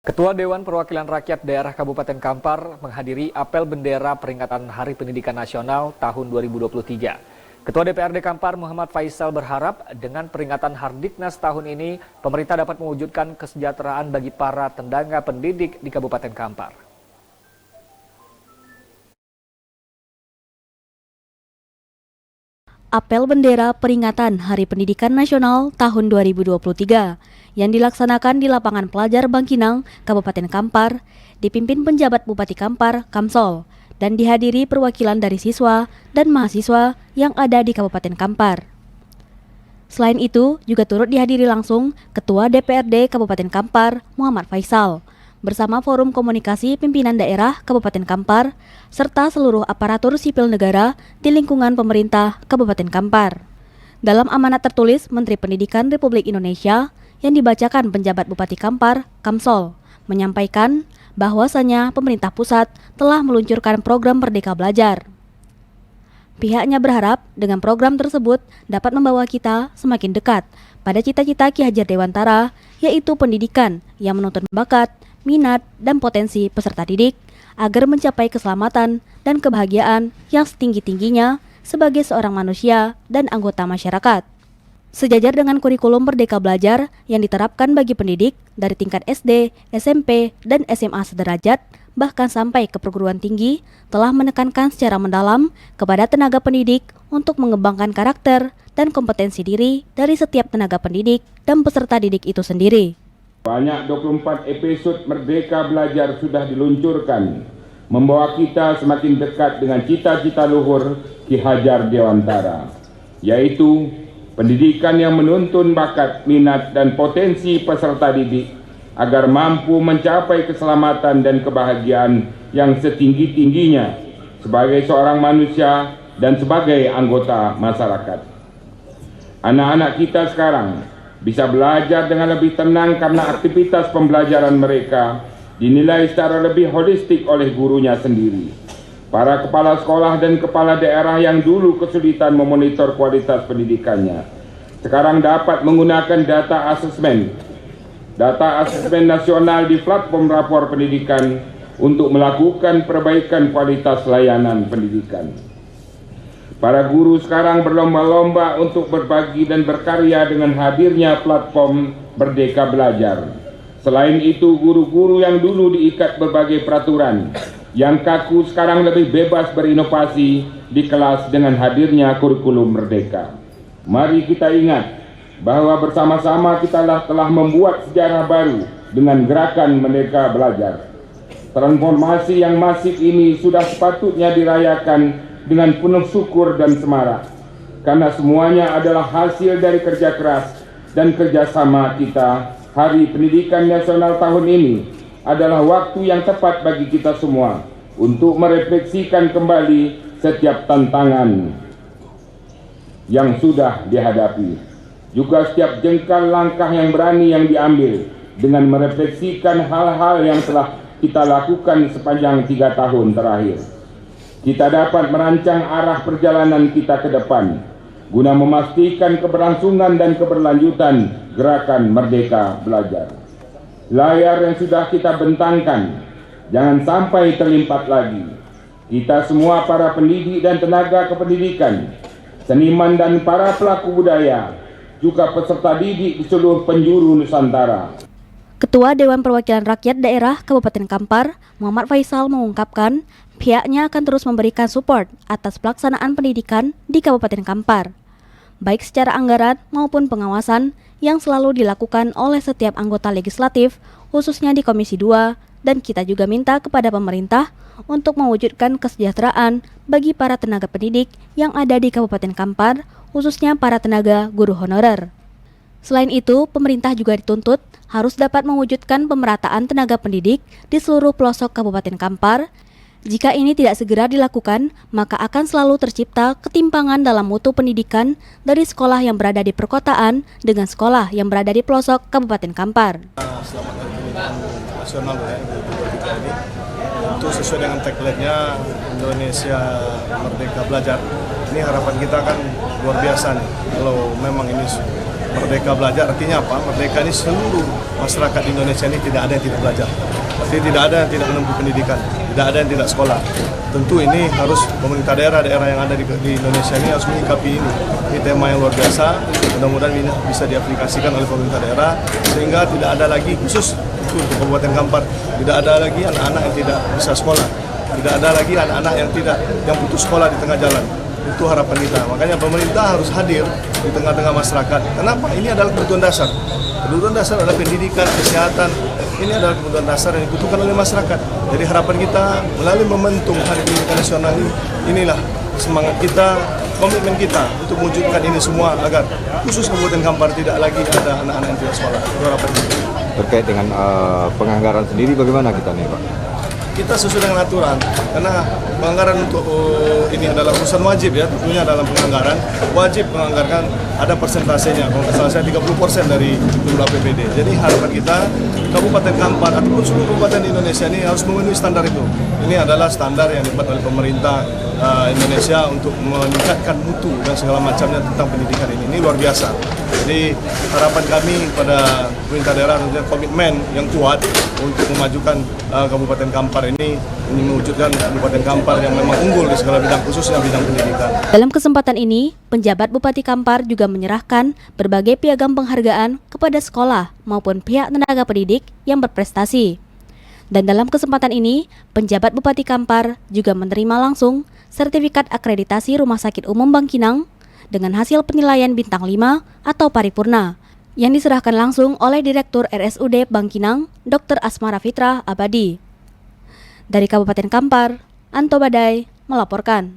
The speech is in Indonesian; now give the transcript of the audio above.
Ketua Dewan Perwakilan Rakyat Daerah Kabupaten Kampar menghadiri apel bendera peringatan Hari Pendidikan Nasional tahun 2023. Ketua DPRD Kampar Muhammad Faisal berharap dengan peringatan Hardiknas tahun ini, pemerintah dapat mewujudkan kesejahteraan bagi para tenaga pendidik di Kabupaten Kampar. Apel bendera peringatan Hari Pendidikan Nasional tahun 2023 yang dilaksanakan di lapangan pelajar Bangkinang, Kabupaten Kampar, dipimpin penjabat Bupati Kampar, Kamsol, dan dihadiri perwakilan dari siswa dan mahasiswa yang ada di Kabupaten Kampar. Selain itu, juga turut dihadiri langsung Ketua DPRD Kabupaten Kampar, Muhammad Faisal, bersama Forum Komunikasi Pimpinan Daerah Kabupaten Kampar, serta seluruh aparatur sipil negara di lingkungan pemerintah Kabupaten Kampar. Dalam amanat tertulis Menteri Pendidikan Republik Indonesia yang dibacakan penjabat Bupati Kampar, Kamsol, menyampaikan bahwasanya pemerintah pusat telah meluncurkan program Merdeka Belajar. Pihaknya berharap dengan program tersebut dapat membawa kita semakin dekat pada cita-cita Ki Hajar Dewantara, yaitu pendidikan yang menuntun bakat, minat, dan potensi peserta didik agar mencapai keselamatan dan kebahagiaan yang setinggi-tingginya sebagai seorang manusia dan anggota masyarakat. Sejajar dengan kurikulum Merdeka Belajar yang diterapkan bagi pendidik dari tingkat SD, SMP, dan SMA sederajat, bahkan sampai ke perguruan tinggi, telah menekankan secara mendalam kepada tenaga pendidik untuk mengembangkan karakter dan kompetensi diri dari setiap tenaga pendidik dan peserta didik itu sendiri. Banyak 24 episode Merdeka Belajar sudah diluncurkan, membawa kita semakin dekat dengan cita-cita luhur Ki Hajar Dewantara, yaitu pendidikan yang menuntun bakat, minat, dan potensi peserta didik agar mampu mencapai keselamatan dan kebahagiaan yang setinggi-tingginya sebagai seorang manusia dan sebagai anggota masyarakat. Anak-anak kita sekarang bisa belajar dengan lebih tenang karena aktivitas pembelajaran mereka dinilai secara lebih holistik oleh gurunya sendiri. Para kepala sekolah dan kepala daerah yang dulu kesulitan memonitor kualitas pendidikannya, sekarang dapat menggunakan data asesmen nasional di platform rapor pendidikan untuk melakukan perbaikan kualitas layanan pendidikan. Para guru sekarang berlomba-lomba untuk berbagi dan berkarya dengan hadirnya platform Merdeka Belajar. Selain itu, guru-guru yang dulu diikat berbagai peraturan yang kaku sekarang lebih bebas berinovasi di kelas dengan hadirnya kurikulum Merdeka. Mari kita ingat bahwa bersama-sama kita telah membuat sejarah baru dengan gerakan Merdeka Belajar. Transformasi yang masif ini sudah sepatutnya dirayakan dengan penuh syukur dan semarak, karena semuanya adalah hasil dari kerja keras dan kerjasama kita. Hari Pendidikan Nasional tahun ini adalah waktu yang tepat bagi kita semua untuk merefleksikan kembali setiap tantangan yang sudah dihadapi, juga setiap jengkal langkah yang berani yang diambil dengan merefleksikan hal-hal yang telah kita lakukan sepanjang 3 tahun terakhir. Kita dapat merancang arah perjalanan kita ke depan guna memastikan keberlangsungan dan keberlanjutan gerakan Merdeka Belajar. Layar yang sudah kita bentangkan jangan sampai terlimpat lagi. Kita semua para pendidik dan tenaga kependidikan, seniman dan para pelaku budaya, juga peserta didik di seluruh penjuru Nusantara. Ketua Dewan Perwakilan Rakyat Daerah Kabupaten Kampar, Muhammad Faisal mengungkapkan pihaknya akan terus memberikan support atas pelaksanaan pendidikan di Kabupaten Kampar, baik secara anggaran maupun pengawasan yang selalu dilakukan oleh setiap anggota legislatif, khususnya di Komisi 2, dan kita juga minta kepada pemerintah untuk mewujudkan kesejahteraan bagi para tenaga pendidik yang ada di Kabupaten Kampar, khususnya para tenaga guru honorer. Selain itu, pemerintah juga dituntut harus dapat mewujudkan pemerataan tenaga pendidik di seluruh pelosok Kabupaten Kampar. Jika ini tidak segera dilakukan, maka akan selalu tercipta ketimpangan dalam mutu pendidikan dari sekolah yang berada di perkotaan dengan sekolah yang berada di pelosok Kabupaten Kampar. Selamat Hari Pendidikan Nasional ya, ini. Tentu sesuai dengan tagline-nya Indonesia Merdeka Belajar. Ini harapan kita kan luar biasa nih. Kalau memang ini Merdeka belajar artinya apa? Merdeka ini seluruh masyarakat di Indonesia ini tidak ada yang tidak belajar. Artinya tidak ada yang tidak menempuh pendidikan, tidak ada yang tidak sekolah. Tentu ini harus pemerintah daerah yang ada di Indonesia ini harus menyikapi ini. Ini tema yang luar biasa, mudah-mudahan ini bisa diaplikasikan oleh pemerintah daerah sehingga tidak ada lagi khusus untuk Kabupaten Kampar, tidak ada lagi anak-anak yang tidak bisa sekolah, tidak ada lagi anak-anak yang putus sekolah di tengah jalan. Itu harapan kita. Makanya pemerintah harus hadir di tengah-tengah masyarakat. Kenapa? Ini adalah kebutuhan dasar. Kebutuhan dasar adalah pendidikan, kesehatan. Ini adalah kebutuhan dasar yang dibutuhkan oleh masyarakat. Jadi harapan kita melalui momentum Hari Pendidikan Nasional ini, inilah semangat kita, komitmen kita untuk mewujudkan ini semua agar khusus Kabupaten Kampar tidak lagi ada anak-anak yang tidak sekolah. Itu harapan kita. Terkait dengan penganggaran sendiri bagaimana kita nih Pak? Kita sesuai dengan aturan, karena penganggaran untuk ini adalah urusan wajib ya, tentunya dalam penganggaran wajib menganggarkan ada persentasenya, kalau nggak salah saya 30% dari jumlah APBD. Jadi harapan kita Kabupaten Kampar ataupun seluruh kabupaten di Indonesia ini harus memenuhi standar itu. Ini adalah standar yang dibuat oleh pemerintah Indonesia untuk meningkatkan mutu dan segala macamnya tentang pendidikan ini. Ini luar biasa. Jadi harapan kami pada pemerintah daerah tentunya komitmen yang kuat untuk memajukan Kabupaten Kampar ini mewujudkan Kabupaten Kampar yang memang unggul di segala bidang, khususnya bidang pendidikan. Dalam kesempatan ini, penjabat Bupati Kampar juga menyerahkan berbagai piagam penghargaan kepada sekolah maupun pihak tenaga pendidik yang berprestasi. Dan dalam kesempatan ini, penjabat Bupati Kampar juga menerima langsung sertifikat akreditasi Rumah Sakit Umum Bangkinang dengan hasil penilaian bintang 5 atau paripurna yang diserahkan langsung oleh Direktur RSUD Bangkinang, Dr. Asmara Fitrah Abadi. Dari Kabupaten Kampar, Anto Badai melaporkan.